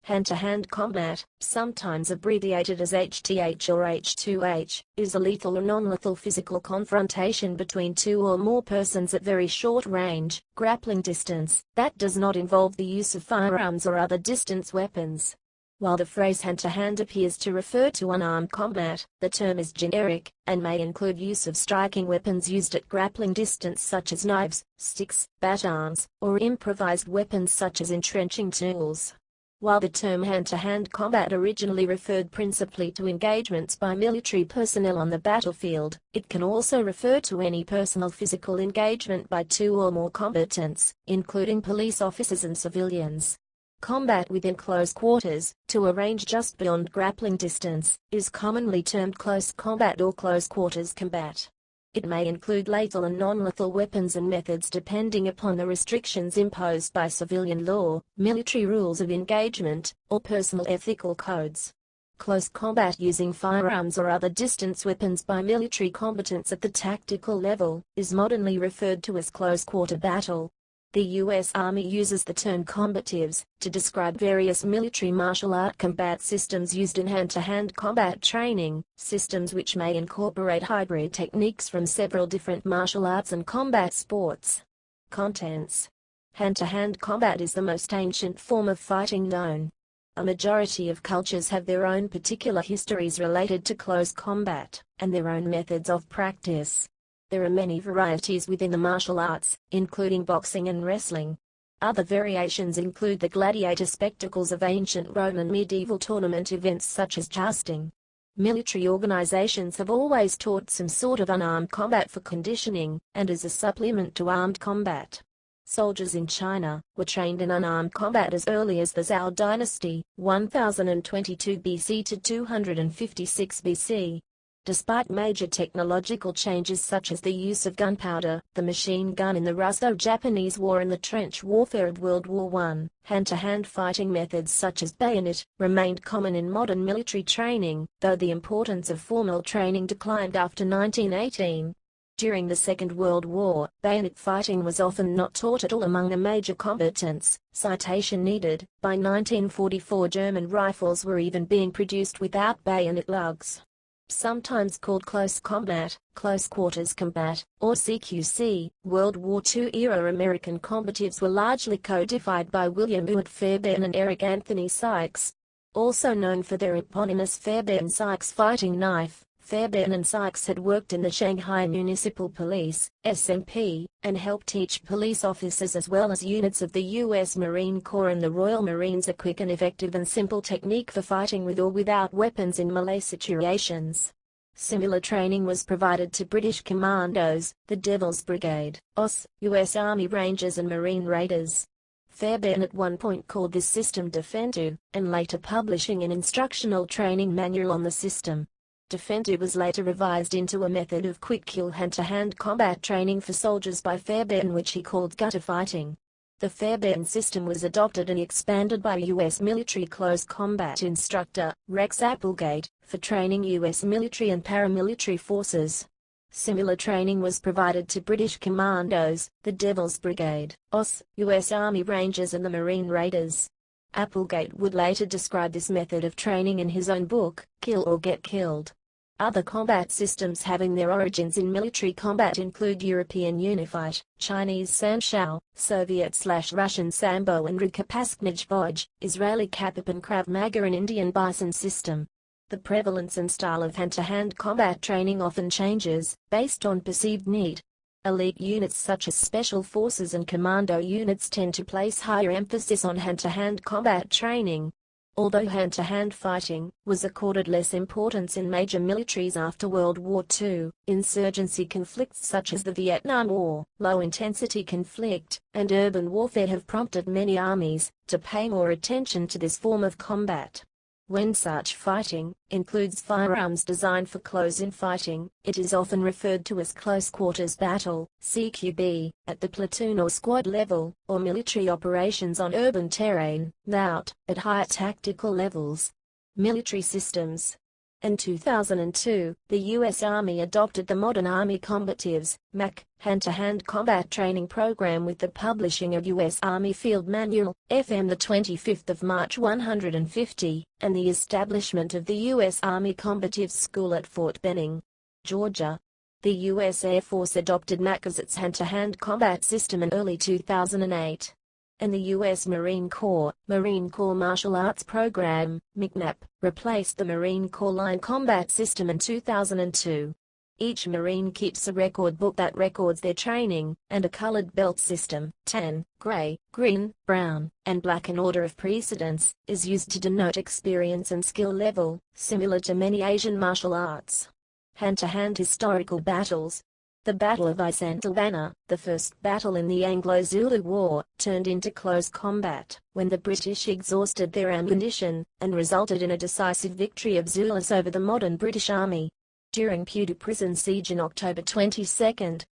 Hand-to-hand combat, sometimes abbreviated as HTH or H2H, is a lethal or non-lethal physical confrontation between two or more persons at very short range, grappling distance, that does not involve the use of firearms or other distance weapons. While the phrase hand-to-hand appears to refer to unarmed combat, the term is generic, and may include use of striking weapons used at grappling distance such as knives, sticks, batons, or improvised weapons such as entrenching tools. While the term hand-to-hand combat originally referred principally to engagements by military personnel on the battlefield, it can also refer to any personal physical engagement by two or more combatants, including police officers and civilians. Combat within close quarters, to a range just beyond grappling distance, is commonly termed close combat or close quarters combat. It may include lethal and non-lethal weapons and methods depending upon the restrictions imposed by civilian law, military rules of engagement, or personal ethical codes. Close combat using firearms or other distance weapons by military combatants at the tactical level is modernly referred to as close-quarter battle. The U.S. Army uses the term combatives to describe various military martial art combat systems used in hand-to-hand combat training, systems which may incorporate hybrid techniques from several different martial arts and combat sports. Contents: hand-to-hand combat is the most ancient form of fighting known. A majority of cultures have their own particular histories related to close combat, and their own methods of practice. There are many varieties within the martial arts, including boxing and wrestling. Other variations include the gladiator spectacles of ancient Rome and medieval tournament events such as jousting. Military organizations have always taught some sort of unarmed combat for conditioning, and as a supplement to armed combat. Soldiers in China were trained in unarmed combat as early as the Zhou dynasty, 1022 BC to 256 BC. Despite major technological changes such as the use of gunpowder, the machine gun in the Russo-Japanese War and the trench warfare of World War I, hand-to-hand fighting methods such as bayonet remained common in modern military training, though the importance of formal training declined after 1918. During the Second World War, bayonet fighting was often not taught at all among the major combatants. Citation needed. By 1944, German rifles were even being produced without bayonet lugs. Sometimes called close combat, close quarters combat, or CQC, World War II-era American combatives were largely codified by William Ewart Fairbairn and Eric Anthony Sykes. Also known for their eponymous Fairbairn-Sykes fighting knife, Fairbairn and Sykes had worked in the Shanghai Municipal Police, SMP, and helped teach police officers as well as units of the U.S. Marine Corps and the Royal Marines a quick and effective and simple technique for fighting with or without weapons in melee situations. Similar training was provided to British commandos, the Devil's Brigade, OSS, U.S. Army Rangers and Marine Raiders. Fairbairn at one point called this system Defendu, and later publishing an instructional training manual on the system. Defendu was later revised into a method of quick-kill hand-to-hand combat training for soldiers by Fairbairn, which he called gutter fighting. The Fairbairn system was adopted and expanded by U.S. military close combat instructor, Rex Applegate, for training U.S. military and paramilitary forces. Similar training was provided to British commandos, the Devil's Brigade, OSS, U.S. Army Rangers and the Marine Raiders. Applegate would later describe this method of training in his own book, Kill or Get Killed. Other combat systems having their origins in military combat include European Unifight, Chinese Sanshao, Soviet/Russian Sambo and Rukopasnij Boj, Israeli Kapap and Krav Maga and Indian Bison system. The prevalence and style of hand-to-hand combat training often changes, based on perceived need. Elite units such as special forces and commando units tend to place higher emphasis on hand-to-hand combat training. Although hand-to-hand fighting was accorded less importance in major militaries after World War II, insurgency conflicts such as the Vietnam War, low-intensity conflict, and urban warfare have prompted many armies to pay more attention to this form of combat. When such fighting includes firearms designed for close-in fighting, it is often referred to as close-quarters battle, CQB, at the platoon or squad level, or military operations on urban terrain, NOUT, at higher tactical levels. Military systems. In 2002, the U.S. Army adopted the Modern Army Combatives (MAC) hand-to-hand combat training program with the publishing of U.S. Army Field Manual, FM 25 March 150, and the establishment of the U.S. Army Combatives School at Fort Benning, Georgia. The U.S. Air Force adopted MAC as its hand-to-hand combat system in early 2008. And the U.S. Marine Corps Martial Arts Program, MCMAP, replaced the Marine Corps Line Combat System in 2002. Each Marine keeps a record book that records their training, and a colored belt system, tan, gray, green, brown, and black in order of precedence, is used to denote experience and skill level, similar to many Asian martial arts. Hand-to-hand historical battles. The Battle of Isantilvana, the first battle in the Anglo-Zulu War, turned into close combat when the British exhausted their ammunition, and resulted in a decisive victory of Zulus over the modern British Army. During Puteh Prison Siege in October 22,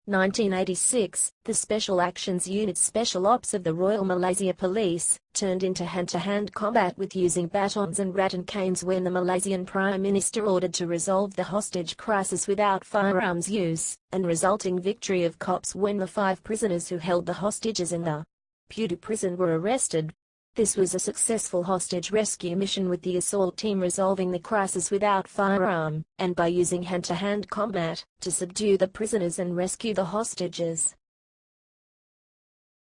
1986, the Special Actions Unit Special Ops of the Royal Malaysia Police turned into hand-to-hand combat with using batons and rattan canes when the Malaysian Prime Minister ordered to resolve the hostage crisis without firearms use, and resulting victory of cops when the 5 prisoners who held the hostages in the Puteh prison were arrested. This was a successful hostage rescue mission with the assault team resolving the crisis without firearm, and by using hand-to-hand combat, to subdue the prisoners and rescue the hostages.